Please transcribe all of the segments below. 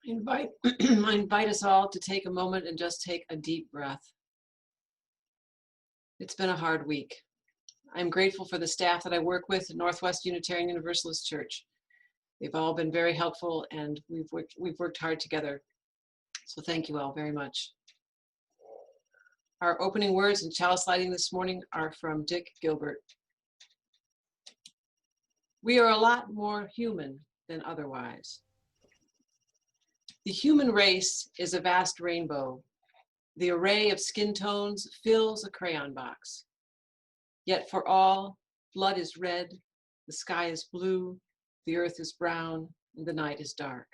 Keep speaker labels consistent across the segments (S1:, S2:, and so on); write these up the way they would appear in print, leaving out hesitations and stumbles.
S1: I invite us all to take a moment and just take a deep breath. It's been a hard week. I'm grateful for the staff that I work with at Northwest Unitarian Universalist Church. They've all been very helpful and we've worked hard together. So thank you all very much. Our opening words and chalice lighting this morning are from Dick Gilbert. We are a lot more human than otherwise. The human race is a vast rainbow. The array of skin tones fills a crayon box. Yet for all, blood is red, the sky is blue, the earth is brown, and the night is dark.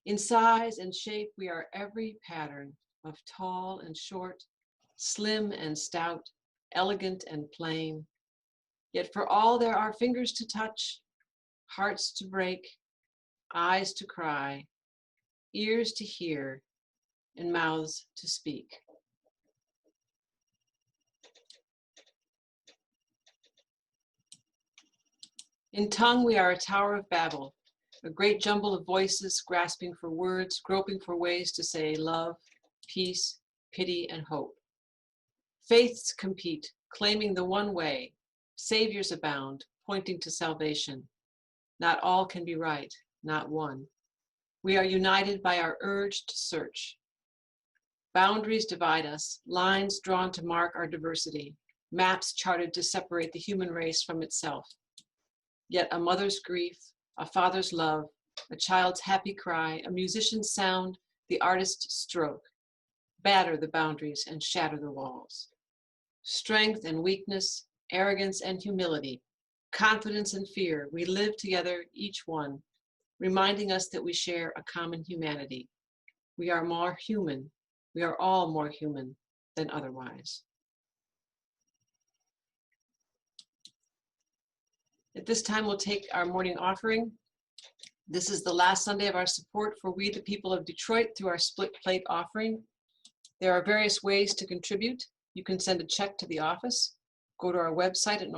S1: In size and shape, we are every pattern of tall and short, slim and stout, elegant and plain. Yet for all, there are fingers to touch, hearts to break, eyes to cry, ears to hear, and mouths to speak. In tongue, we are a tower of Babel, a great jumble of voices grasping for words, groping for ways to say love, peace, pity, and hope. Faiths compete, claiming the one way. Saviors abound, pointing to salvation. Not all can be right, not one. We are united by our urge to search. Boundaries divide us, lines drawn to mark our diversity, maps charted to separate the human race from itself. Yet a mother's grief, a father's love, a child's happy cry, a musician's sound, the artist's stroke, batter the boundaries and shatter the walls. Strength and weakness, arrogance and humility, confidence and fear, we live together, each one, reminding us that we share a common humanity. We are more human. We are all more human than otherwise. At this time, we'll take our morning offering. This is the last Sunday of our support for We the People of Detroit through our split plate offering. There are various ways to contribute. You can send a check to the office, go to our website at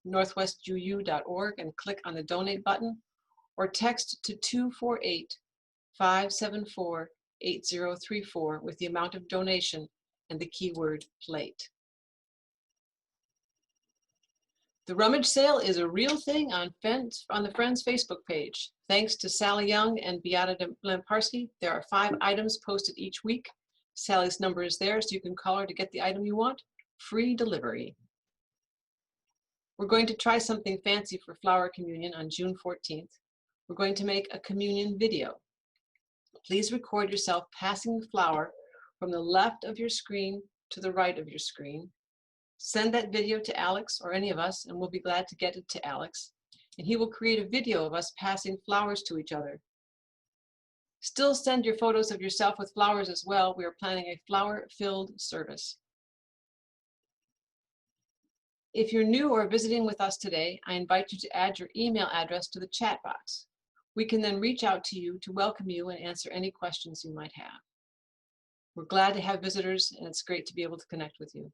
S1: northwestuu.org and click on the donate button, or text to 248-574-8034 with the amount of donation and the keyword plate. The rummage sale is a real thing on the Friends Facebook page. Thanks to Sally Young and Beata Lamparski, there are 5 items posted each week. Sally's number is there, so you can call her to get the item you want. Free delivery. We're going to try something fancy for Flower Communion on June 14th. We're going to make a communion video. Please record yourself passing the flower from the left of your screen to the right of your screen. Send that video to Alex or any of us, and we'll be glad to get it to Alex. And he will create a video of us passing flowers to each other. Still send your photos of yourself with flowers as well. We are planning a flower-filled service. If you're new or visiting with us today, I invite you to add your email address to the chat box. We can then reach out to you to welcome you and answer any questions you might have. We're glad to have visitors, and it's great to be able to connect with you.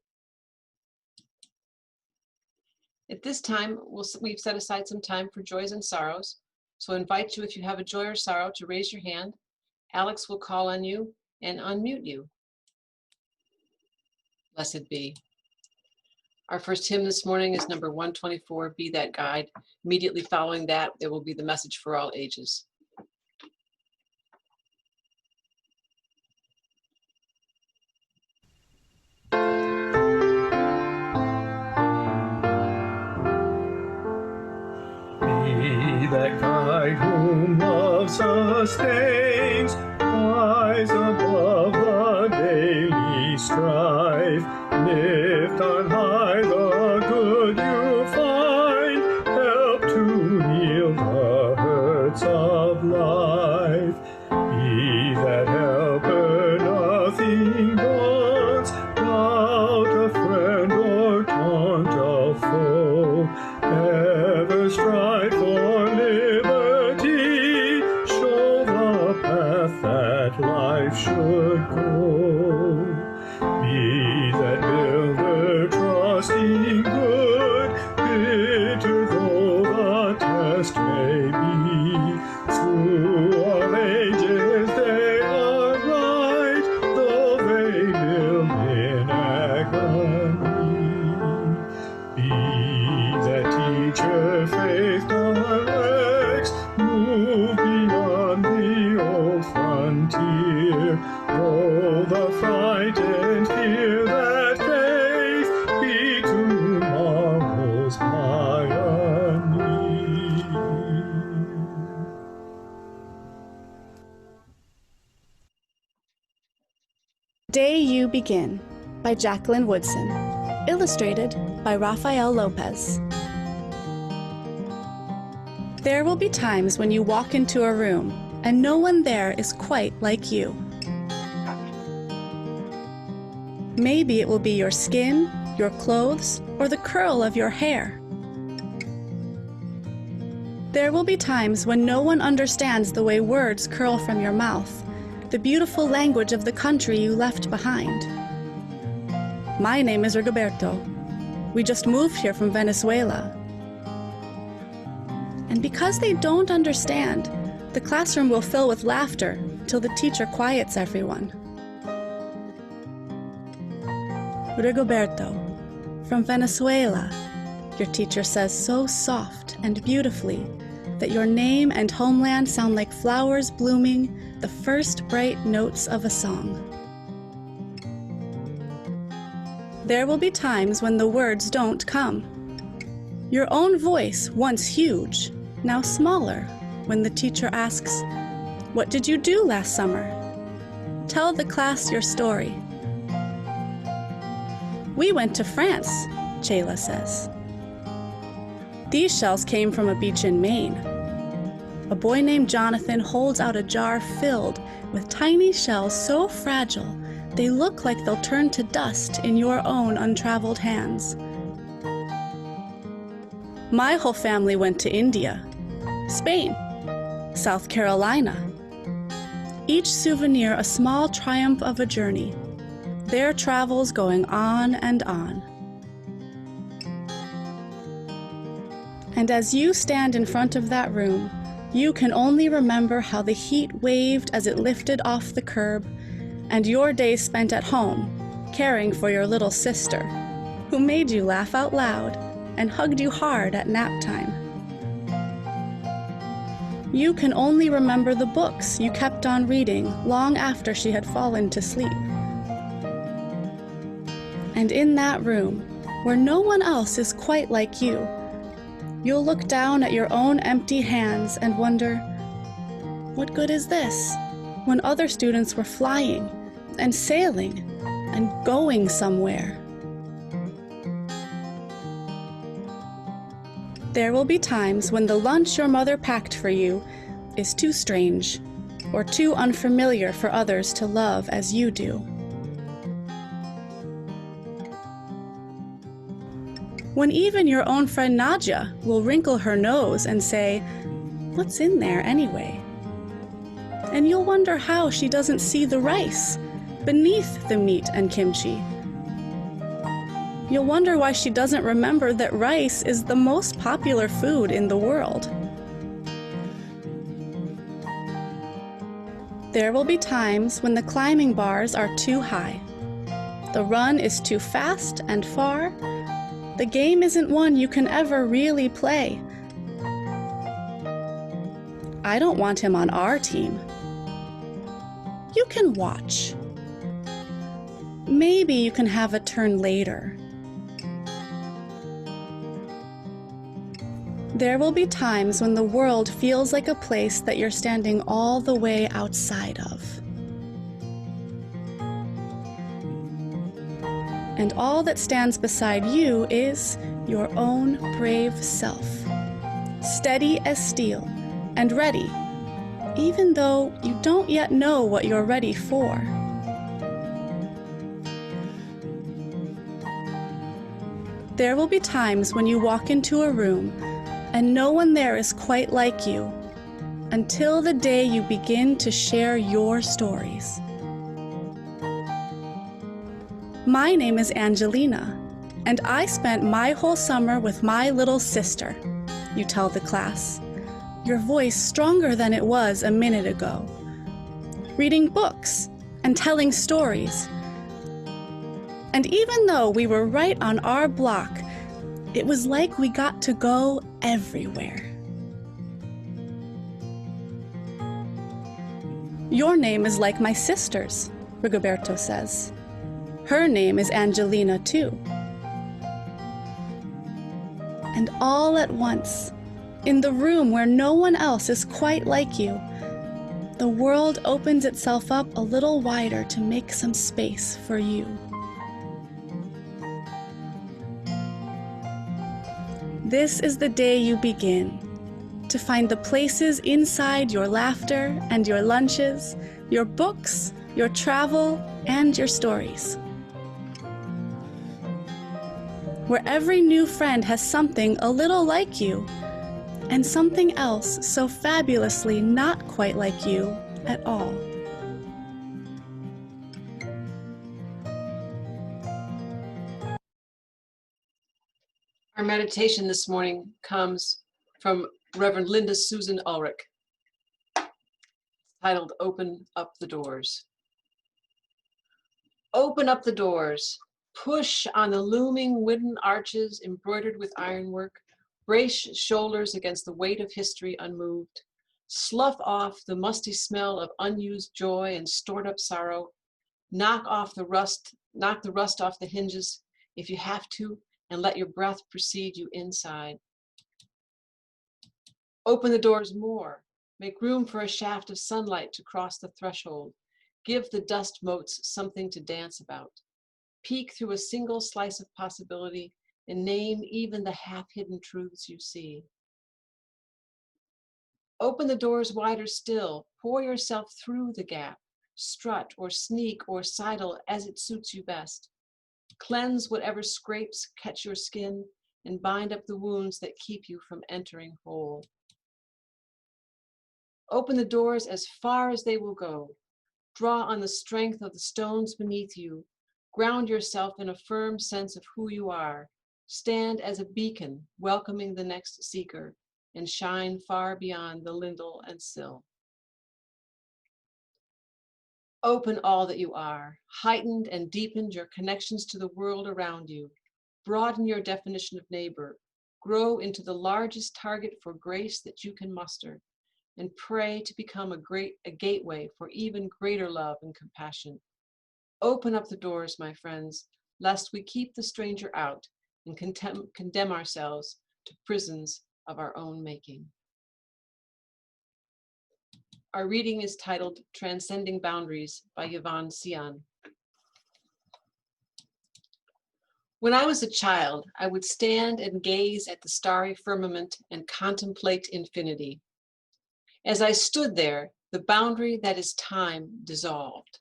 S1: At this time, we've set aside some time for joys and sorrows. So I invite you, if you have a joy or sorrow, to raise your hand. Alex will call on you and unmute you. Blessed be. Our first hymn this morning is number 124, Be That Guide. Immediately following that, there will be the message for all ages.
S2: Be that guide whom love sustains, rise above the daily strife, lift on high the good you find, help to heal the hurts of life. Be that helper nothing daunts, doubt a friend or taunt a foe, ever strive for liberty, show the path that life should go. Be that builder astray be. Through all ages they are right, though they build in agony. Be that teacher faith directs, move beyond the old frontier, though the fright and fear that faith be tomorrow's pioneer.
S3: Day You Begin by Jacqueline Woodson. Illustrated by Rafael Lopez. There will be times when you walk into a room and no one there is quite like you. Maybe it will be your skin, your clothes, or the curl of your hair. There will be times when no one understands the way words curl from your mouth, the beautiful language of the country you left behind. My name is Rigoberto. We just moved here from Venezuela. And because they don't understand, the classroom will fill with laughter till the teacher quiets everyone. Rigoberto, from Venezuela, your teacher says so soft and beautifully that your name and homeland sound like flowers blooming, the first bright notes of a song. There will be times when the words don't come. Your own voice, once huge, now smaller, when the teacher asks, "What did you do last summer?" Tell the class your story. "We went to France," Chayla says. "These shells came from a beach in Maine." A boy named Jonathan holds out a jar filled with tiny shells so fragile they look like they'll turn to dust in your own untraveled hands. My whole family went to India, Spain, South Carolina. Each souvenir a small triumph of a journey, their travels going on and on. And as you stand in front of that room, you can only remember how the heat waved as it lifted off the curb, and your days spent at home, caring for your little sister, who made you laugh out loud and hugged you hard at nap time. You can only remember the books you kept on reading long after she had fallen to sleep. And in that room, where no one else is quite like you, you'll look down at your own empty hands and wonder, what good is this, when other students were flying and sailing and going somewhere? There will be times when the lunch your mother packed for you is too strange or too unfamiliar for others to love as you do. When even your own friend Nadia will wrinkle her nose and say, "What's in there anyway?" And you'll wonder how she doesn't see the rice beneath the meat and kimchi. You'll wonder why she doesn't remember that rice is the most popular food in the world. There will be times when the climbing bars are too high, the run is too fast and far, the game isn't one you can ever really play. I don't want him on our team. You can watch. Maybe you can have a turn later. There will be times when the world feels like a place that you're standing all the way outside of. And all that stands beside you is your own brave self, steady as steel and ready, even though you don't yet know what you're ready for. There will be times when you walk into a room and no one there is quite like you, until the day you begin to share your stories. My name is Angelina, and I spent my whole summer with my little sister, you tell the class, your voice stronger than it was a minute ago, reading books and telling stories. And even though we were right on our block, it was like we got to go everywhere. Your name is like my sister's, Rigoberto says. Her name is Angelina, too. And all at once, in the room where no one else is quite like you, the world opens itself up a little wider to make some space for you. This is the day you begin to find the places inside your laughter and your lunches, your books, your travel, and your stories. Where every new friend has something a little like you, and something else so fabulously not quite like you at all.
S1: Our meditation this morning comes from Reverend Linda Susan Ulrich, titled Open Up the Doors. Open up the doors. Push on the looming wooden arches embroidered with ironwork. Brace shoulders against the weight of history unmoved. Slough off the musty smell of unused joy and stored up sorrow. Knock the rust off the hinges if you have to, and let your breath precede you inside. Open the doors more. Make room for a shaft of sunlight to cross the threshold. Give the dust motes something to dance about. Peek through a single slice of possibility and name even the half-hidden truths you see. Open the doors wider still. Pour yourself through the gap. Strut or sneak or sidle as it suits you best. Cleanse whatever scrapes catch your skin and bind up the wounds that keep you from entering whole. Open the doors as far as they will go. Draw on the strength of the stones beneath you. Ground yourself in a firm sense of who you are. Stand as a beacon, welcoming the next seeker, and shine far beyond the lintel and sill. Open all that you are. Heightened and deepened your connections to the world around you. Broaden your definition of neighbor. Grow into the largest target for grace that you can muster. And pray to become a gateway for even greater love and compassion. Open up the doors, my friends, lest we keep the stranger out and condemn ourselves to prisons of our own making. Our reading is titled Transcending Boundaries by Yvonne Sion. When I was a child, I would stand and gaze at the starry firmament and contemplate infinity. As I stood there, the boundary that is time dissolved.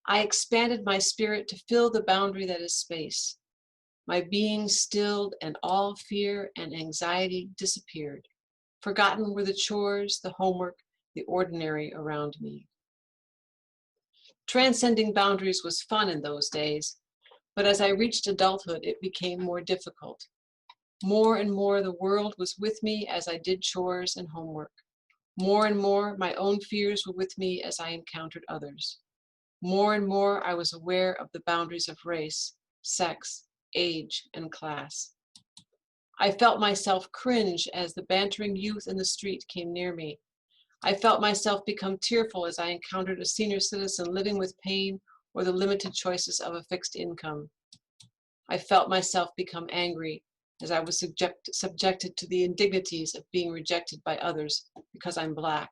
S1: I expanded my spirit to fill the boundary that is space. My being stilled and all fear and anxiety disappeared. Forgotten were the chores, the homework, the ordinary around me. Transcending boundaries was fun in those days, but as I reached adulthood, it became more difficult. More and more, the world was with me as I did chores and homework. More and more, my own fears were with me as I encountered others. More and more, I was aware of the boundaries of race, sex, age, and class. I felt myself cringe as the bantering youth in the street came near me. I felt myself become tearful as I encountered a senior citizen living with pain or the limited choices of a fixed income. I felt myself become angry as I was subjected to the indignities of being rejected by others because I'm Black,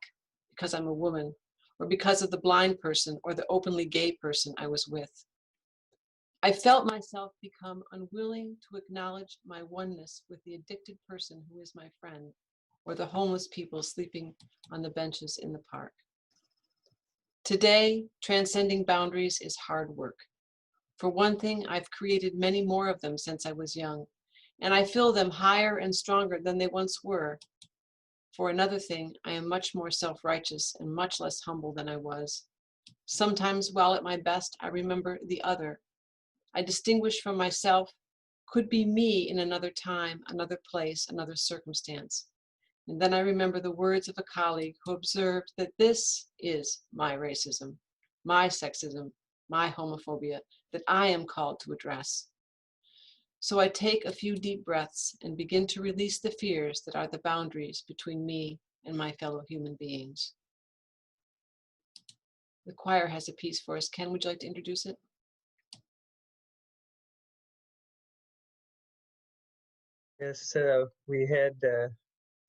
S1: because I'm a woman, or because of the blind person or the openly gay person I was with. I felt myself become unwilling to acknowledge my oneness with the addicted person who is my friend, or the homeless people sleeping on the benches in the park. Today, transcending boundaries is hard work. For one thing, I've created many more of them since I was young, and I feel them higher and stronger than they once were. For another thing, I am much more self-righteous and much less humble than I was. Sometimes, while at my best, I remember the other. I distinguish from myself, could be me in another time, another place, another circumstance. And then I remember the words of a colleague who observed that this is my racism, my sexism, my homophobia that I am called to address. So I take a few deep breaths and begin to release the fears that are the boundaries between me and my fellow human beings. The choir has a piece for us. Ken, would you like to introduce it?
S4: Yes, we had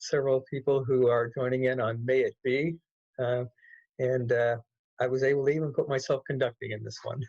S4: several people who are joining in on May It Be, and I was able to even put myself conducting in this one.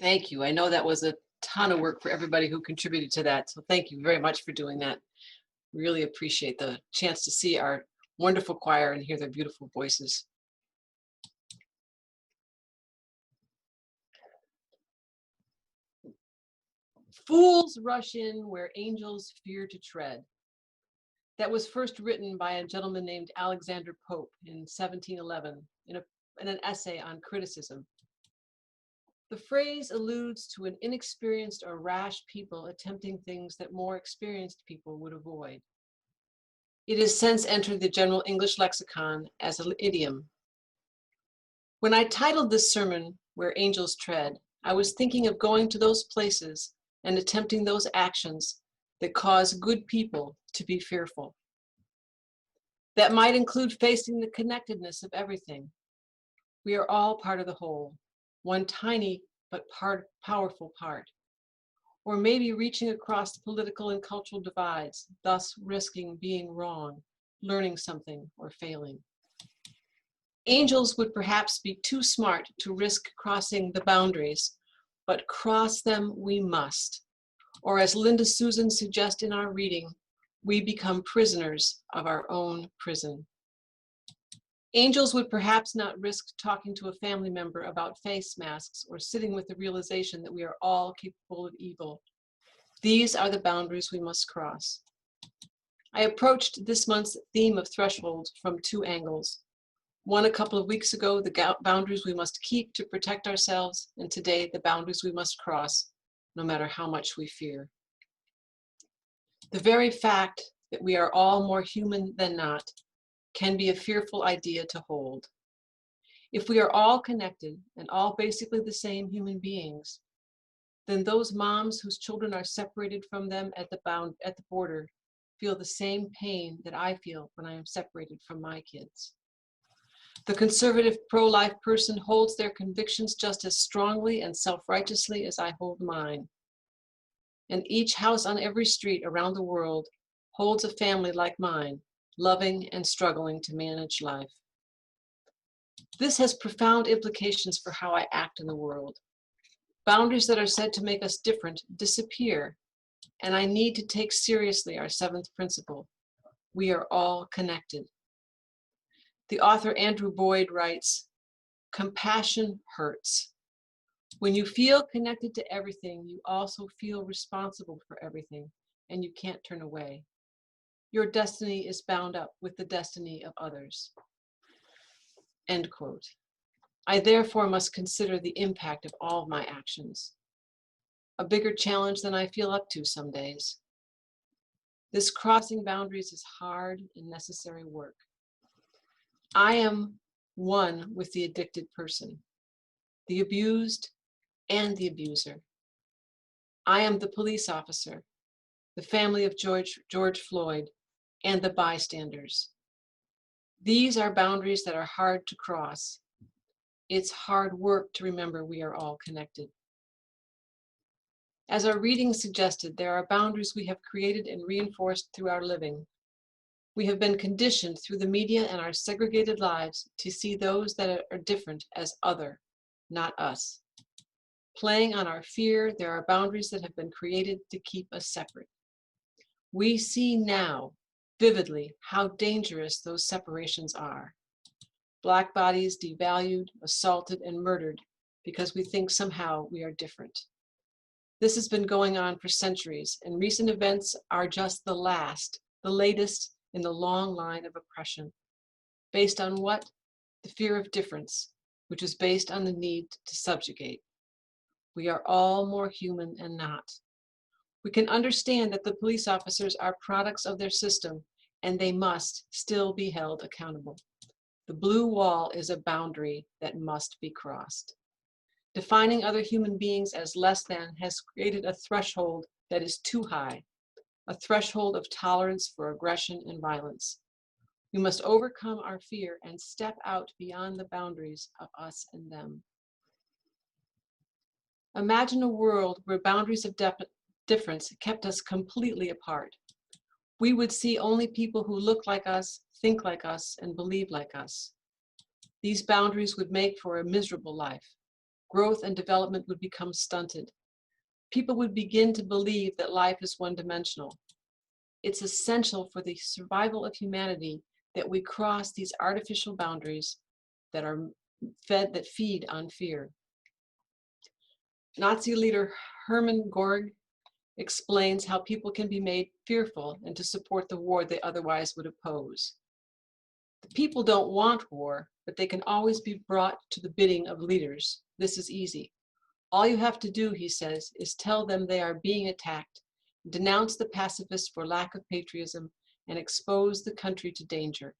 S1: Thank you. I know that was a ton of work for everybody who contributed to that. So thank you very much for doing that. Really appreciate the chance to see our wonderful choir and hear their beautiful voices. Fools rush in where angels fear to tread. That was first written by a gentleman named Alexander Pope in 1711 in an essay on criticism. The phrase alludes to an inexperienced or rash people attempting things that more experienced people would avoid. It has since entered the general English lexicon as an idiom. When I titled this sermon, Where Angels Tread, I was thinking of going to those places and attempting those actions that cause good people to be fearful. That might include facing the connectedness of everything. We are all part of the whole, one tiny but powerful part. or maybe reaching across political and cultural divides, thus risking being wrong, learning something, or failing. Angels would perhaps be too smart to risk crossing the boundaries, but cross them we must. Or as Linda Susan suggests in our reading, we become prisoners of our own prison. Angels would perhaps not risk talking to a family member about face masks or sitting with the realization that we are all capable of evil. These are the boundaries we must cross. I approached this month's theme of thresholds from two angles. One a couple of weeks ago, the boundaries we must keep to protect ourselves, and today, the boundaries we must cross, no matter how much we fear. The very fact that we are all more human than not can be a fearful idea to hold. If we are all connected and all basically the same human beings, then those moms whose children are separated from them at the border feel the same pain that I feel when I am separated from my kids. The conservative pro-life person holds their convictions just as strongly and self-righteously as I hold mine. And each house on every street around the world holds a family like mine, loving and struggling to manage life. This has profound implications for how I act in the world. Boundaries that are said to make us different disappear, and I need to take seriously our seventh principle. We are all connected. The author Andrew Boyd writes, "Compassion hurts. When you feel connected to everything, you also feel responsible for everything, and you can't turn away. Your destiny is bound up with the destiny of others." End quote. I therefore must consider the impact of all of my actions. A bigger challenge than I feel up to some days. This crossing boundaries is hard and necessary work. I am one with the addicted person, the abused and the abuser. I am the police officer, the family of George Floyd, and the bystanders. These are boundaries that are hard to cross. It's hard work to remember we are all connected. As our reading suggested, there are boundaries we have created and reinforced through our living. We have been conditioned through the media and our segregated lives to see those that are different as other, not us. Playing on our fear, there are boundaries that have been created to keep us separate. We see now, vividly, how dangerous those separations are. Black bodies devalued, assaulted, and murdered because we think somehow we are different. This has been going on for centuries, and recent events are just the latest in the long line of oppression. Based on what? The fear of difference, which is based on the need to subjugate. We are all more human and not. We can understand that the police officers are products of their system, and they must still be held accountable. The blue wall is a boundary that must be crossed. Defining other human beings as less than has created a threshold that is too high, a threshold of tolerance for aggression and violence. We must overcome our fear and step out beyond the boundaries of us and them. Imagine a world where boundaries of difference kept us completely apart. We would see only people who look like us, think like us, and believe like us. These boundaries would make for a miserable life. Growth and development would become stunted. People would begin to believe that life is one-dimensional. It's essential for the survival of humanity that we cross these artificial boundaries that feed on fear. Nazi leader Hermann Göring explains how people can be made fearful and to support the war they otherwise would oppose. The people don't want war, but they can always be brought to the bidding of leaders. This is easy. All you have to do, he says, is tell them they are being attacked, denounce the pacifists for lack of patriotism, and expose the country to danger.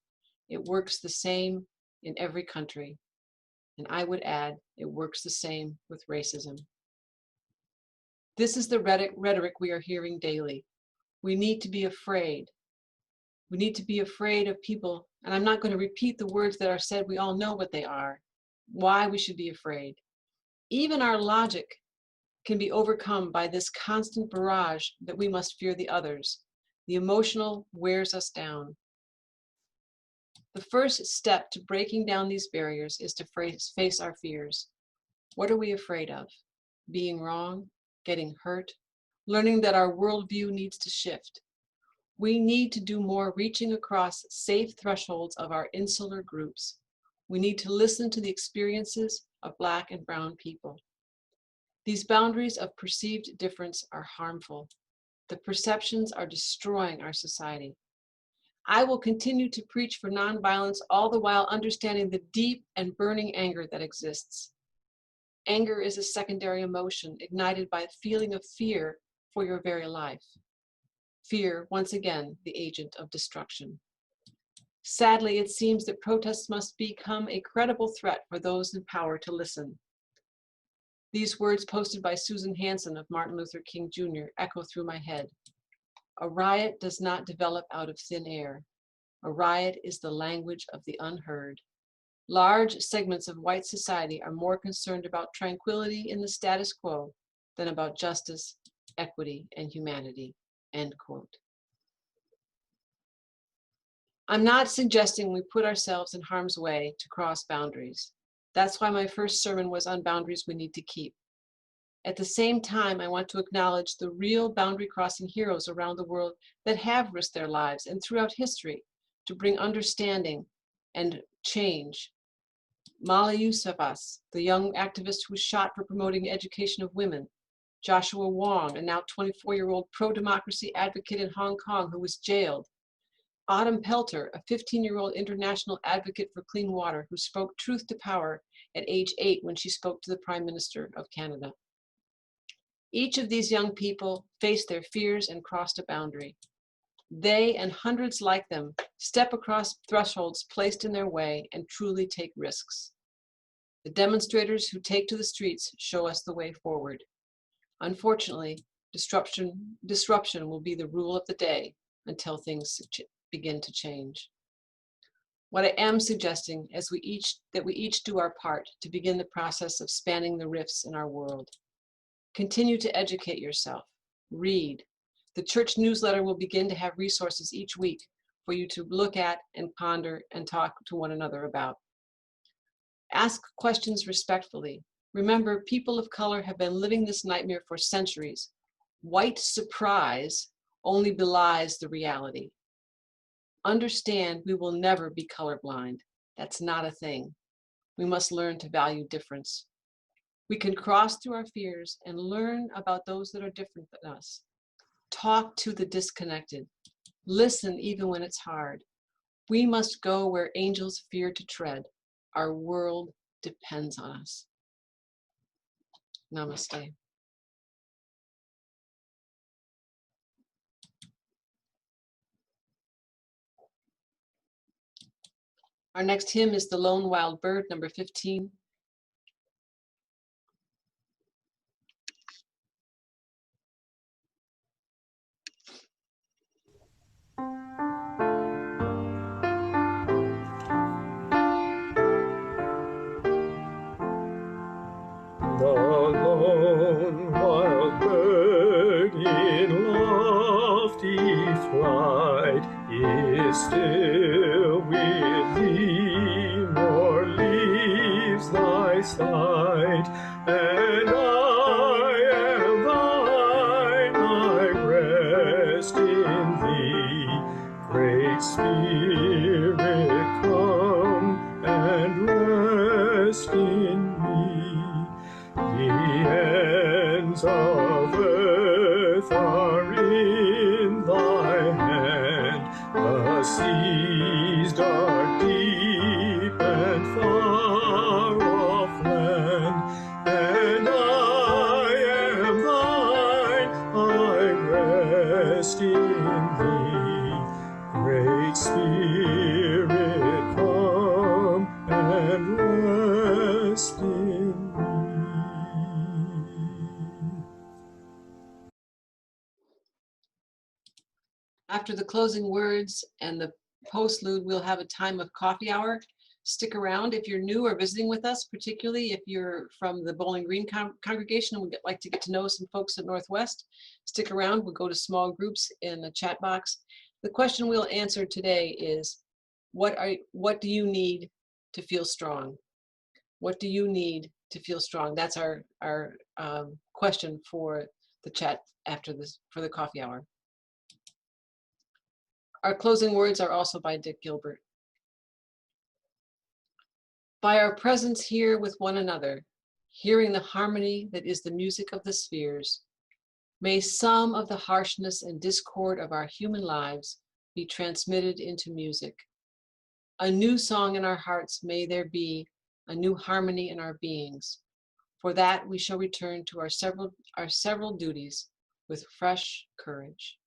S1: It works the same in every country. And I would add, it works the same with racism. This is the rhetoric we are hearing daily. We need to be afraid. We need to be afraid of people, and I'm not going to repeat the words that are said. We all know what they are, why we should be afraid. Even our logic can be overcome by this constant barrage that we must fear the others. The emotional wears us down. The first step to breaking down these barriers is to face our fears. What are we afraid of? Being wrong, getting hurt, learning that our worldview needs to shift. We need to do more reaching across safe thresholds of our insular groups. We need to listen to the experiences of Black and Brown people. These boundaries of perceived difference are harmful. The perceptions are destroying our society. I will continue to preach for nonviolence, all the while understanding the deep and burning anger that exists. Anger is a secondary emotion ignited by a feeling of fear for your very life. Fear, once again, the agent of destruction. Sadly, it seems that protests must become a credible threat for those in power to listen. These words posted by Susan Hansen of Martin Luther King Jr. echo through my head. A riot does not develop out of thin air. A riot is the language of the unheard. Large segments of white society are more concerned about tranquility in the status quo than about justice, equity, and humanity. End quote. I'm not suggesting we put ourselves in harm's way to cross boundaries. That's why my first sermon was on boundaries we need to keep. At the same time, I want to acknowledge the real boundary crossing heroes around the world that have risked their lives and throughout history to bring understanding and change. Malala Yousafzai, the young activist who was shot for promoting the education of women. Joshua Wong, a now 24-year-old pro-democracy advocate in Hong Kong who was jailed. Autumn Pelter, a 15-year-old international advocate for clean water who spoke truth to power at age 8 when she spoke to the Prime Minister of Canada. Each of these young people faced their fears and crossed a boundary. They and hundreds like them step across thresholds placed in their way and truly take risks. The demonstrators who take to the streets show us the way forward. Unfortunately, disruption will be the rule of the day until things begin to change. What I am suggesting is that we each do our part to begin the process of spanning the rifts in our world. Continue to educate yourself. Read. The church newsletter will begin to have resources each week for you to look at and ponder and talk to one another about. Ask questions respectfully. Remember, people of color have been living this nightmare for centuries. White surprise only belies the reality. Understand we will never be colorblind. That's not a thing. We must learn to value difference. We can cross through our fears and learn about those that are different than us. Talk to the disconnected. Listen even when it's hard. We must go where angels fear to tread. Our world depends on us. Namaste. Our next hymn is The Lone Wild Bird, number 15.
S2: The lone wild bird in lofty flight is still with thee, nor leaves thy sight. And I am thine, I rest in thee. Great Spirit, come and rest in me. The ends of earth are in thy hand, the seas dark, deep, and far off land. And I am thine, I rest in thee. Great Spirit, come and rest in me.
S1: After the closing words and the postlude, we'll have a time of coffee hour. Stick around if you're new or visiting with us, particularly if you're from the Bowling Green congregation and would like to get to know some folks at Northwest. Stick around, we'll go to small groups in the chat box. The question we'll answer today is, what do you need to feel strong? What do you need to feel strong? That's our question for the chat after this, for the coffee hour. Our closing words are also by Dick Gilbert. By our presence here with one another, hearing the harmony that is the music of the spheres, may some of the harshness and discord of our human lives be transmitted into music. A new song in our hearts may there be, a new harmony in our beings. For that we shall return to our several duties with fresh courage.